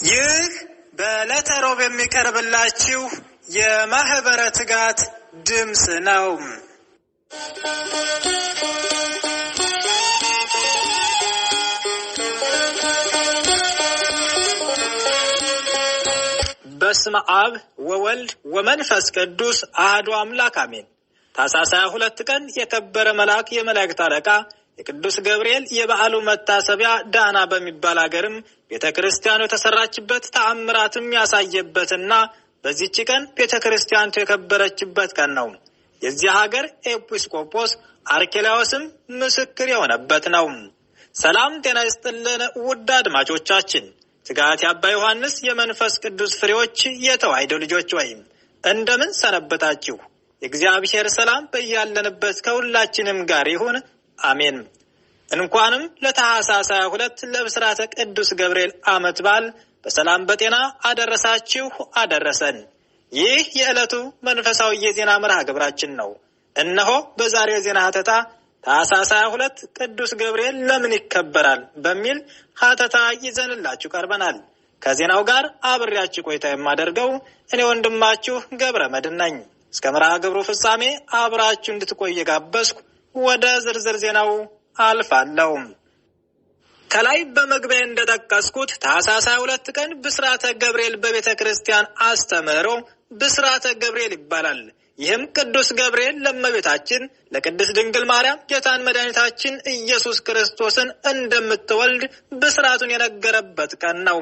ይህ በዕለተ ሮብ የሚቀርብላችሁ የማህበረ ትጋት ድምጽ ነው። በስመ አብ ወወልድ ወመንፈስ ቅዱስ አሐዱ አምላክ አሜን። ታኅሳስ 22 ቀን የከበረ መልአክ የመላእክት አለቃ የቅዱስ ገብርኤል የበዓሉ መታሰቢያ ዳና በሚባል ሀገርም ቤተክርስቲያኑ የተሰራችበት ተአምራትም ያሳየበትና በዚህች ቀን ቤተክርስቲያኑ የከበረችበት ቀን ነው። የዚህ ሀገር ኤጲስቆጶስ አርኬላዎስም ምስክር የሆነበት ነው። ሰላም ጤና ይስጥልን ውድ አድማጮቻችን፣ ትጋት የአባ ዮሐንስ የመንፈስ ቅዱስ ፍሬዎች የተዋሕዶ ልጆች ወይም እንደምን ሰነበታችሁ? የእግዚአብሔር ሰላም በያለንበት ከሁላችንም ጋር ይሁን አሜን። እንኳንም ለታኅሳስ 22 ለብስራተ ቅዱስ ገብርኤል ዓመት በዓል በሰላም በጤና አደረሳችሁ አደረሰን። ይህ የዕለቱ መንፈሳዊ የዜና መርሃ ግብራችን ነው። እነሆ በዛሬው ዜና ሀተታ ታኅሳስ 22 ቅዱስ ገብርኤል ለምን ይከበራል በሚል ሀተታ ይዘንላችሁ ቀርበናል። ከዜናው ጋር አብሬያችሁ ቆይታ የማደርገው እኔ ወንድማችሁ ገብረ መድኅን ነኝ። እስከ መርሃ ግብሩ ፍጻሜ አብራችሁ እንድትቆዩ ጋበዝኩ። ወደ ዝርዝር ዜናው አልፋለሁ። ከላይ በመግቢያ እንደጠቀስኩት ታኅሳስ 22 ቀን ብስራተ ገብርኤል በቤተ ክርስቲያን አስተምህሮ ብስራተ ገብርኤል ይባላል። ይህም ቅዱስ ገብርኤል ለእመቤታችን ለቅድስት ድንግል ማርያም ጌታን መድኃኒታችን ኢየሱስ ክርስቶስን እንደምትወልድ ብስራቱን የነገረበት ቀን ነው።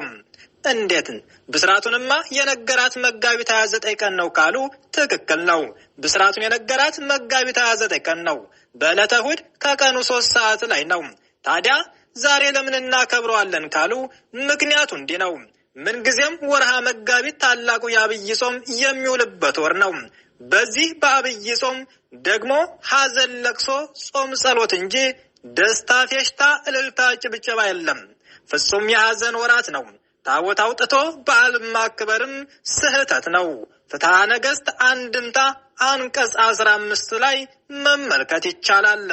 እንዴት? ብስራቱንማ የነገራት መጋቢት 29 ቀን ነው ካሉ ትክክል ነው። ብስራቱን የነገራት መጋቢት 29 ቀን ነው። በዕለተ እሑድ ከቀኑ 3 ሰዓት ላይ ነው። ታዲያ ዛሬ ለምን እናከብረዋለን ካሉ ምክንያቱ እንዲህ ነው። ምንጊዜም ወርሃ መጋቢት ታላቁ የአብይ ጾም የሚውልበት ወር ነው። በዚህ በአብይ ጾም ደግሞ ሐዘን፣ ለቅሶ፣ ጾም፣ ጸሎት እንጂ ደስታ፣ ፌሽታ፣ እልልታ፣ ጭብጨባ የለም። ፍጹም የሐዘን ወራት ነው። ታቦት አውጥቶ በዓል ማክበርም ስህተት ነው። ፍትሐ ነገሥት አንድምታ አንቀጽ 15 ላይ መመልከት ይቻላል።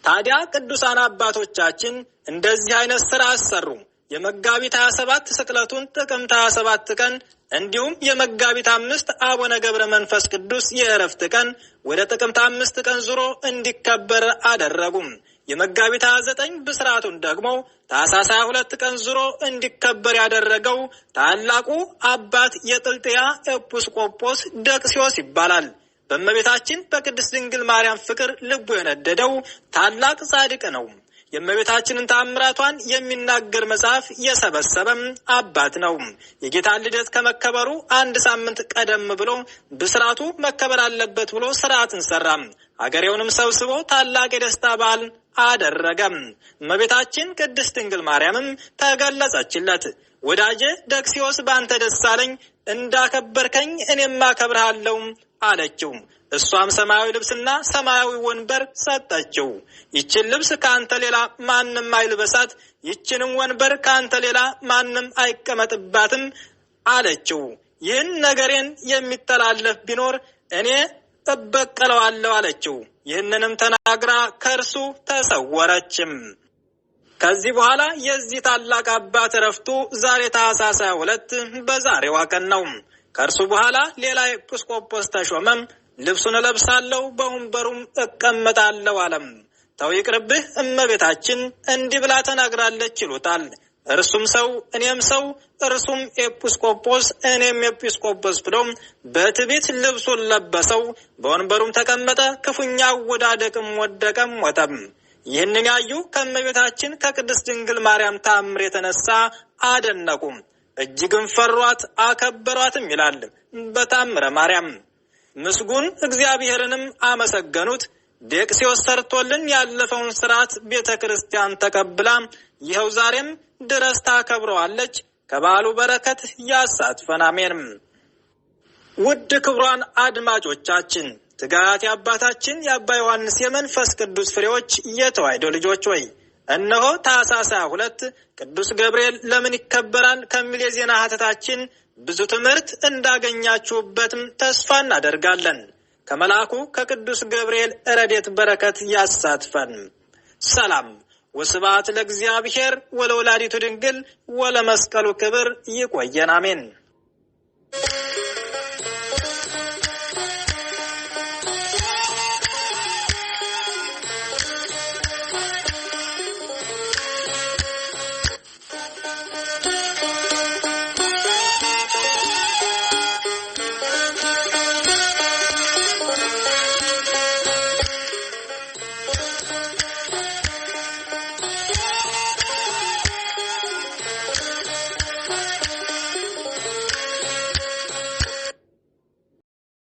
ታዲያ ቅዱሳን አባቶቻችን እንደዚህ አይነት ሥራ አሰሩ። የመጋቢት 27 ስቅለቱን ጥቅምት 27 ቀን እንዲሁም የመጋቢት 5 አቡነ ገብረ መንፈስ ቅዱስ የዕረፍት ቀን ወደ ጥቅምት 5 ቀን ዙሮ እንዲከበር አደረጉም። የመጋቢት 29 ብስራቱን ደግሞ ታኅሳስ 22 ቀን ዙሮ እንዲከበር ያደረገው ታላቁ አባት የጥልጥያ ኤጲስቆጶስ ደቅስዮስ ይባላል። በእመቤታችን በቅድስት ድንግል ማርያም ፍቅር ልቡ የነደደው ታላቅ ጻድቅ ነው። የእመቤታችንን ተአምራቷን የሚናገር መጽሐፍ የሰበሰበም አባት ነው። የጌታን ልደት ከመከበሩ 1 ሳምንት ቀደም ብሎ ብስራቱ መከበር አለበት ብሎ ስርዓትን ሰራም። አገሬውንም ሰብስቦ ታላቅ የደስታ በዓል አደረገም። እመቤታችን ቅድስት ድንግል ማርያምም ተገለጸችለት። ወዳጄ ደቅስዮስ ባንተ ደስ አለኝ፣ እንዳከበርከኝ እኔም አከብርሃለሁ አለችው። እሷም ሰማያዊ ልብስና ሰማያዊ ወንበር ሰጠችው። ይችን ልብስ ከአንተ ሌላ ማንም አይልበሳት፣ ይችንም ወንበር ከአንተ ሌላ ማንም አይቀመጥባትም አለችው። ይህን ነገሬን የሚተላለፍ ቢኖር እኔ እበቀለዋለሁ አለችው። ይህንንም ተናግራ ከእርሱ ተሰወረችም። ከዚህ በኋላ የዚህ ታላቅ አባት ዕረፍቱ ዛሬ ታኅሳስ 22 በዛሬዋ ቀን ነው። ከእርሱ በኋላ ሌላ ኤጲስቆጶስ ተሾመም። ልብሱን እለብሳለሁ በወንበሩም እቀመጣለሁ አለም። ተው ይቅርብህ፣ እመቤታችን እንዲህ ብላ ተናግራለች ይሉታል። እርሱም ሰው እኔም ሰው፣ እርሱም ኤጲስቆጶስ እኔም ኤጲስቆጶስ ብሎ በትዕቢት ልብሱን ለበሰው፣ በወንበሩም ተቀመጠ። ክፉኛ አወዳደቅም ወደቀም ሞተም። ይህንን ያዩ ከእመቤታችን ከቅድስት ድንግል ማርያም ተአምር የተነሳ አደነቁም፣ እጅግም ፈሯት አከበሯትም ይላል በተአምረ ማርያም። ምስጉን እግዚአብሔርንም አመሰገኑት። ዴቅሲዮስ ሰርቶልን ያለፈውን ሥርዓት ቤተክርስቲያን ተቀብላ ይኸው ዛሬም ድረስ ታከብረዋለች። ከበዓሉ በረከት ያሳትፈን፣ አሜን። ውድ ክቡራን አድማጮቻችን ትጋት የአባታችን የአባ ዮሐንስ የመንፈስ ቅዱስ ፍሬዎች የተዋሕዶ ልጆች ሆይ እነሆ ታኅሳስ 22 ቅዱስ ገብርኤል ለምን ይከበራል ከሚል የዜና ሀተታችን ብዙ ትምህርት እንዳገኛችሁበትም ተስፋ እናደርጋለን። ከመልአኩ ከቅዱስ ገብርኤል ረድኤት በረከት ያሳትፈን። ሰላም ወስብሐት ለእግዚአብሔር ወለወላዲቱ ድንግል ወለመስቀሉ ክብር። ይቆየን፣ አሜን።